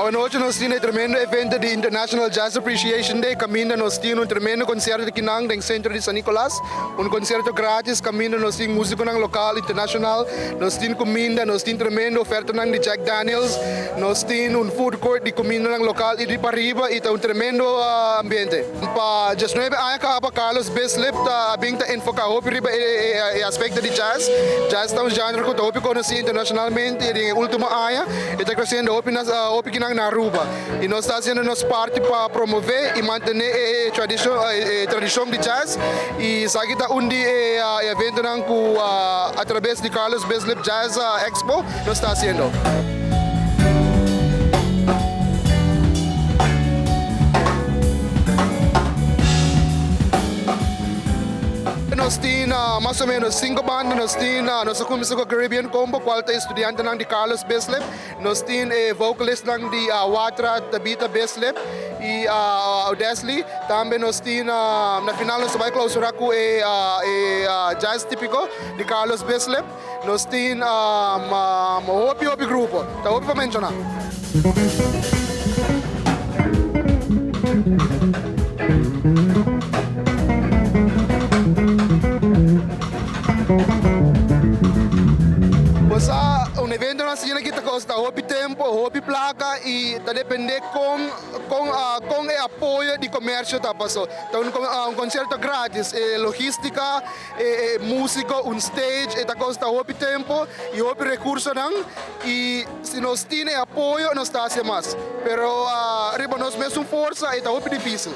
Anoche nós tínhamos um tremendo evento de International Jazz Appreciation Day. Caminda nós tínhamos tremendo concerto aqui no centro de São Nicolas. Concerto grátis. Caminda nós tínhamos musiconan local, internacional. Nós tínhamos cuminda, nós tínhamos tremendo oferta de Jack Daniels. Nós tínhamos court de cuminda local e de Pariba. E tremendo ambiente. Para 19 anos, para Carlos Beslip, abing enfocar hopi riba e aspecto de jazz. Jazz está gênero que hopi conhecido internacionalmente. E último ano, está crescendo hopi na Aruba. E nós estamos fazendo nossa parte para promover e manter a tradição de jazz. E sabe que evento através de Carlos Beslip Jazz Expo, nós estamos fazendo. Nós temos mais ou menos 5 bandas. Nós começamos com o Caribbean Combo, qual é estudante de Carlos Beslip. Nós temos vocalist de Watra, Tabata Beslip e o Desley. Também nós temos, na final, nós vamos clausurar com o jazz típico de Carlos Beslip. Nós temos o grupo. Está para mencionar. Evento na cena que custa hopi tempo, hopi placa e depende com o apoio de comércio tá passou. Então concerto grátis, logística, música, stage, tá custa hopi tempo e hopi recurso não. E se nós temos apoio nós está mais. Pero riba nós mesmo força e tá hopi difícil.